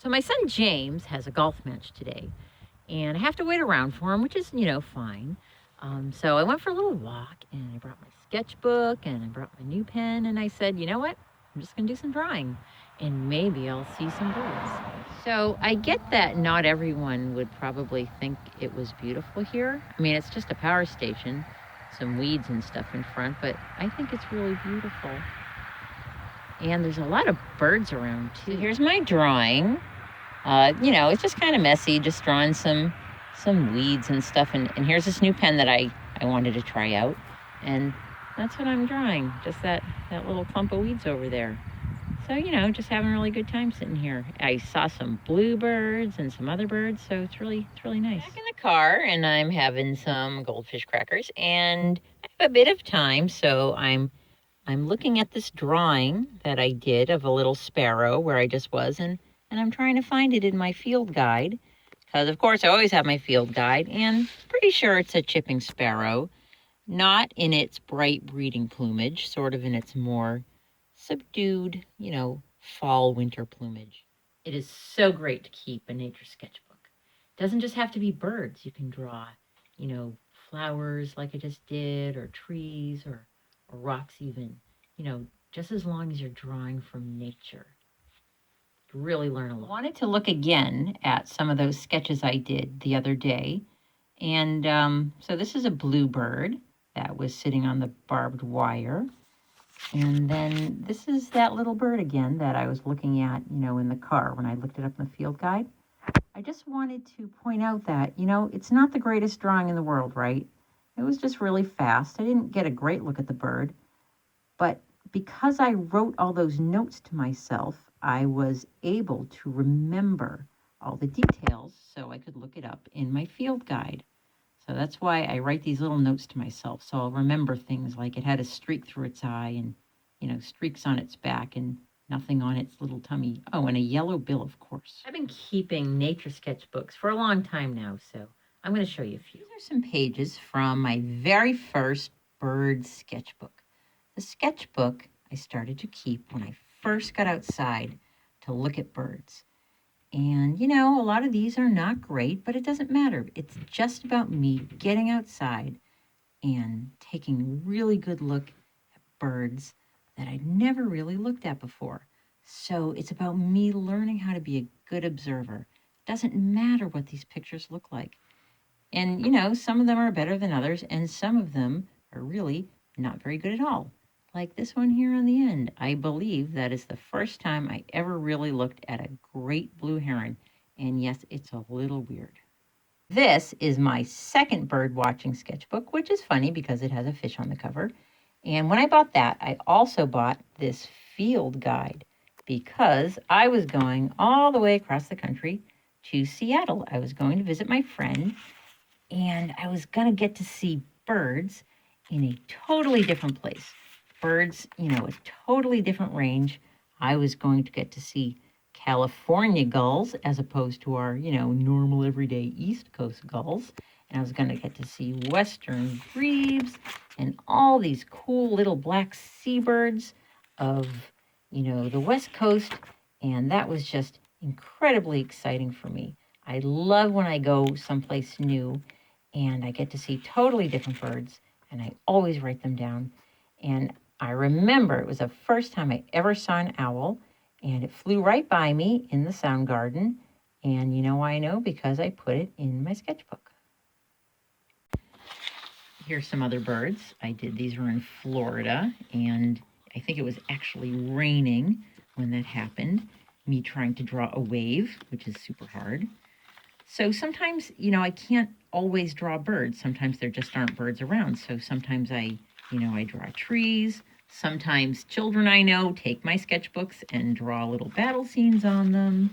So my son James has a golf match today, and I have to wait around for him, which is, fine. So I went for a little walk, and I brought my sketchbook, and I brought my new pen, and I said, you know what? I'm just going to do some drawing, and maybe I'll see some birds. So I get that not everyone would probably think it was beautiful here. I mean, it's just a power station, some weeds and stuff in front, but I think it's really beautiful. And there's a lot of birds around too. So here's my drawing. It's just kind of messy, just drawing some weeds and stuff. And here's this new pen that I wanted to try out. And that's what I'm drawing, just that little clump of weeds over there. So, just having a really good time sitting here. I saw some bluebirds and some other birds, so it's really nice. Back in the car, and I'm having some goldfish crackers, and I have a bit of time, so I'm looking at this drawing that I did of a little sparrow where I just was, and I'm trying to find it in my field guide, because of course I always have my field guide, and pretty sure it's a chipping sparrow, not in its bright breeding plumage, sort of in its more subdued, fall, winter plumage. It is so great to keep a nature sketchbook. It doesn't just have to be birds. You can draw, flowers like I just did, or trees, or rocks even, just as long as you're drawing from nature. Really learn a lot. I wanted to look again at some of those sketches I did the other day. And so this is a bluebird that was sitting on the barbed wire. And then this is that little bird again that I was looking at, in the car when I looked it up in the field guide. I just wanted to point out that, it's not the greatest drawing in the world, right? It was just really fast. I didn't get a great look at the bird. But because I wrote all those notes to myself, I was able to remember all the details so I could look it up in my field guide. So that's why I write these little notes to myself. So I'll remember things like it had a streak through its eye and, streaks on its back and nothing on its little tummy. Oh, and a yellow bill, of course. I've been keeping nature sketchbooks for a long time now, so I'm going to show you a few. These are some pages from my very first bird sketchbook. The sketchbook I started to keep when I first got outside to look at birds. And, a lot of these are not great, but it doesn't matter. It's just about me getting outside and taking a really good look at birds that I'd never really looked at before. So it's about me learning how to be a good observer. It doesn't matter what these pictures look like. And, some of them are better than others, and some of them are really not very good at all. Like this one here on the end. I believe that is the first time I ever really looked at a great blue heron. And yes, it's a little weird. This is my second bird watching sketchbook, which is funny because it has a fish on the cover. And when I bought that, I also bought this field guide because I was going all the way across the country to Seattle. I was going to visit my friend, and I was going to get to see birds in a totally different place. Birds, a totally different range. I was going to get to see California gulls as opposed to our, normal everyday East Coast gulls. And I was going to get to see western grebes and all these cool little black seabirds of, the West Coast. And that was just incredibly exciting for me. I love when I go someplace new and I get to see totally different birds, and I always write them down. And I remember it was the first time I ever saw an owl, and it flew right by me in the sound garden. And you know why I know? Because I put it in my sketchbook. Here's some other birds. These were in Florida, and I think it was actually raining when that happened. Me trying to draw a wave, which is super hard. So sometimes, I can't always draw birds. Sometimes there just aren't birds around. So sometimes I draw trees. Sometimes children I know take my sketchbooks and draw little battle scenes on them.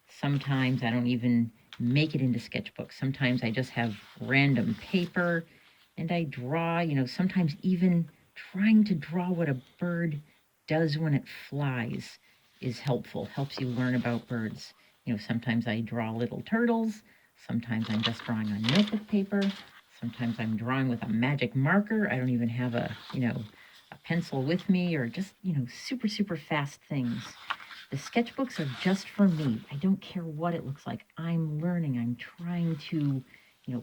Sometimes I don't even make it into sketchbooks. Sometimes I just have random paper and I draw, sometimes even trying to draw what a bird does when it flies is helpful, helps you learn about birds. Sometimes I draw little turtles. Sometimes I'm just drawing on notebook paper. Sometimes I'm drawing with a magic marker. I don't even have a pencil with me, or just, super, super fast things. The sketchbooks are just for me. I don't care what it looks like. I'm learning. I'm trying to,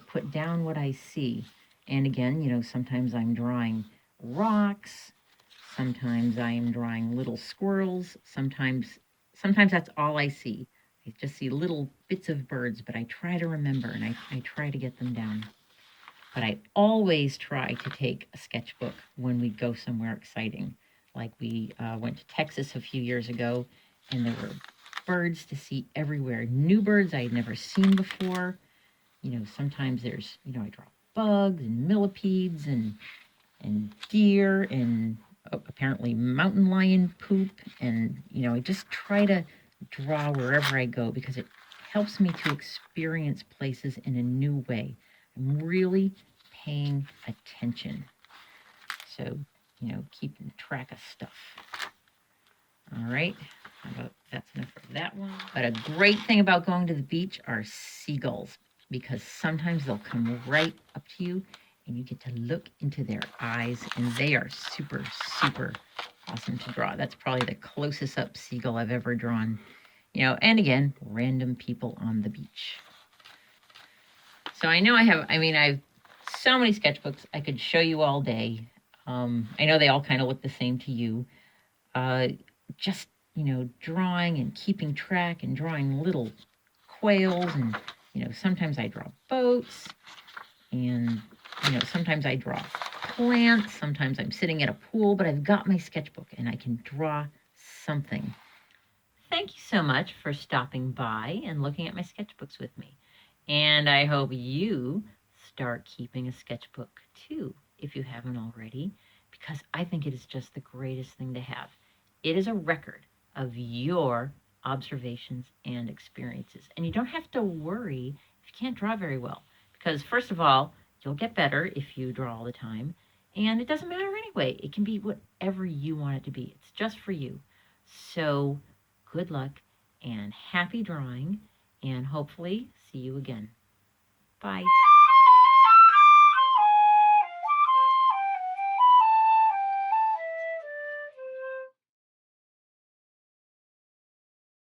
put down what I see. And again, sometimes I'm drawing rocks. Sometimes I am drawing little squirrels. Sometimes that's all I see. I just see little bits of birds, but I try to remember and I try to get them down. But I always try to take a sketchbook when we go somewhere exciting. Like we went to Texas a few years ago, and there were birds to see everywhere. New birds I had never seen before. Sometimes there's, I draw bugs and millipedes and deer and apparently mountain lion poop. And, I just try to draw wherever I go because it helps me to experience places in a new way. I'm really paying attention. So, keeping track of stuff. All right, that's enough of that one. But a great thing about going to the beach are seagulls, because sometimes they'll come right up to you and you get to look into their eyes, and they are super, super awesome to draw. That's probably the closest up seagull I've ever drawn. And again, random people on the beach. So I know I have so many sketchbooks I could show you all day. I know they all kind of look the same to you. Just, drawing and keeping track and drawing little quails and, sometimes I draw boats and, sometimes I draw plants. Sometimes I'm sitting at a pool, but I've got my sketchbook and I can draw something. Thank you so much for stopping by and looking at my sketchbooks with me. And I hope you start keeping a sketchbook too, if you haven't already, because I think it is just the greatest thing to have. It is a record of your observations and experiences. And you don't have to worry if you can't draw very well, because first of all, you'll get better if you draw all the time. And it doesn't matter anyway. It can be whatever you want it to be. It's just for you. So good luck and happy drawing, and hopefully see you again. Bye.